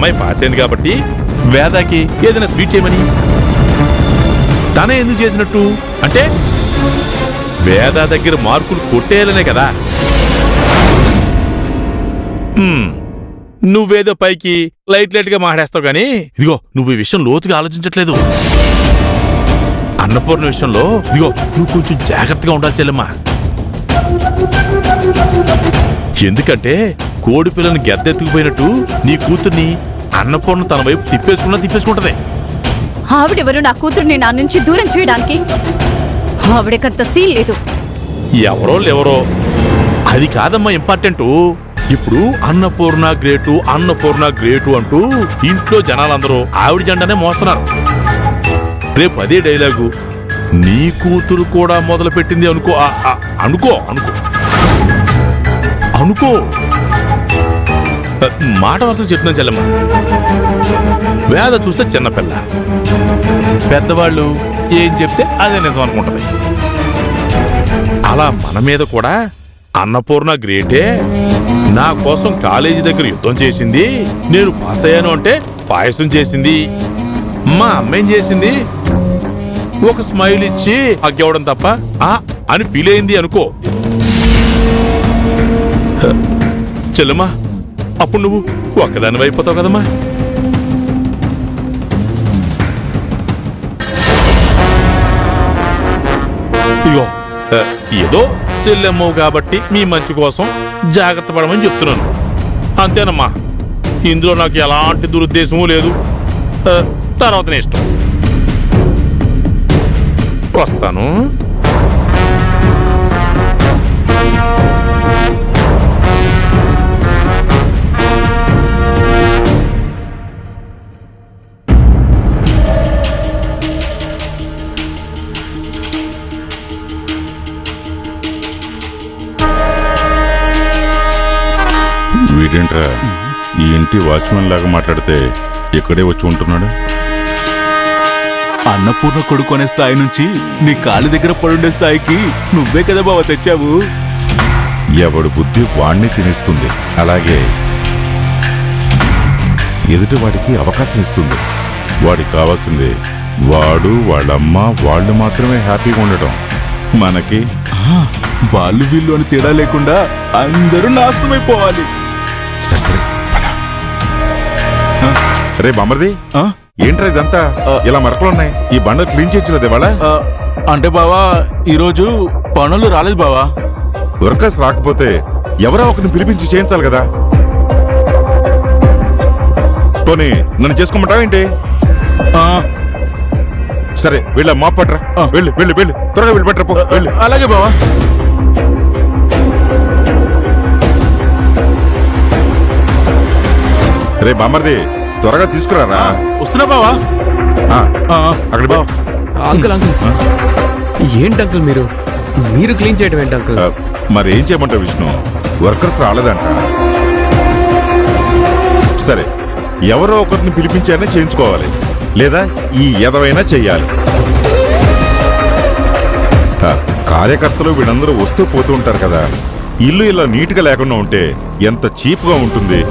అమ్మాయి పాస్ అయింది కాబట్టి వేదాకి ఏదైనా స్వీట్ చేయమని. తనే ఎందుకు చేసినట్టు అంటే వేద దగ్గర మార్కులు కొట్టేయాలనే కదా. నువ్వేదో పైకి లైట్ గా మాట్లాడేస్తావు గానీ ఇదిగో నువ్వు ఈ విషయం లోతుగా ఆలోచించట్లేదు. అన్నపూర్ణ విషయంలో ఇదిగో నువ్వు కొంచెం జాగ్రత్తగా ఉండాలి చెల్లెమ్మా. ఎందుకంటే కోడి పిల్లని గద్దెత్తుకుపోయినట్టు నీ కూతుర్ని అన్నపూర్ణ తన వైపు తిప్పేసుకుంటది. ఆవిడెవరు నా కూతుర్ని నా నుంచి దూరం చేయడానికి? ఆవిడకంత సీన్ లేదు. ఎవరో అది కాదమ్మా ఇంపార్టెంట్. ఇప్పుడు అన్నపూర్ణ గ్రేటు అంటూ ఇంట్లో జనాలందరూ ఆవిడ జెండానే మోస్తున్నారు. రేపు అదే డైలాగు నీ కూతురు కూడా మొదలు పెట్టింది అనుకో. అనుకో మాట వరుస చెప్తున్నాను చెల్లమ్మ. వేద చూస్తే చిన్నపిల్ల, పెద్దవాళ్ళు ఏం చెప్తే అదే నిజం అనుకుంటది. అలా మన మీద కూడా అన్నపూర్ణ గ్రేటే. నా కోసం కాలేజీ దగ్గర యుద్ధం చేసింది, నేను పాస్ అయ్యాను అంటే పాయసం చేసింది. మా అమ్మేం చేసింది? ఒక స్మైల్ ఇచ్చి అగ్గవడం తప్ప అని ఫీల్ అయింది అనుకో చెల్లమ్మా. అప్పుడు నువ్వు ఒక్కదాని అయిపోతావు కదమ్మా. ఇగో ఏదో చెల్లెమ్మవు కాబట్టి మీ మంచి కోసం జాగ్రత్త పడమని చెప్తున్నాను అంతేనమ్మా. ఇందులో నాకు ఎలాంటి దురుద్దేశమూ లేదు. తర్వాతనే ఇష్టం. వస్తాను. వీడేంట్రా ఈ ఇంటి వాచ్మెన్ లాగా మాట్లాడితే ఇక్కడే వచ్చి ఉంటున్నాడు? అన్నపూర్ణ కొడుకునే స్థాయి నుంచి నీ కాళ్ళ దగ్గర పడుండే స్థాయికి నువ్వే కదా బావ తెచ్చావు. ఎవడు బుద్ధి వాణ్ణి తినిస్తుంది, అలాగే ఎదుటి వాడికి అవకాశం ఇస్తుంది. వాడికి కావాల్సింది వాడు వాళ్ళమ్మ వాళ్ళు మాత్రమే హ్యాపీగా ఉండటం. మనకి వాళ్ళు వీళ్ళు అని తేడా లేకుండా అందరూ నాశనమైపోవాలి. సరే రే బామర్ది, ఏంట్రా ఇదంతా ఇలా మరకలున్నాయి? ఈ బండ క్లీన్ చేయించలేదు ఇవాళ? అంటే బావా ఈరోజు పనులు రాలేదు బావా. వర్కర్స్ రాకపోతే ఎవరో ఒకరిని పిలిపించి చేయించాలి కదా. పోనీ నన్ను చేసుకోమంటావా ఏంటి? సరే వెళ్ళ మాప్ పట్రా. వెళ్ళు వెళ్ళు వెళ్ళు త్వరగా వెళ్ళి పట్రా. వెళ్ళు. అలాగే బావా. రే బామర్ది త్వరగా తీసుకురారా. వస్తున్నా బావా. అక్కడ బావ. అంకుల్ ఏంటి అంకుల్ మీరు క్లీన్ చేయడం ఏంటి అంకుల్? మరి ఏం చేయమంటావు విష్ణు? వర్కర్స్ రాలేదంట. సరే ఎవరో ఒకరిని పిలిపించానే చేయించుకోవాలి, లేదా ఈ ఎదవైనా చెయ్యాలి. కార్యకర్తలు వీళ్ళందరూ వస్తూ పోతూ ఉంటారు కదా. ఇల్లు ఇలా నీట్గా లేకుండా ఉంటే ఎంత చీప్గా ఉంటుంది.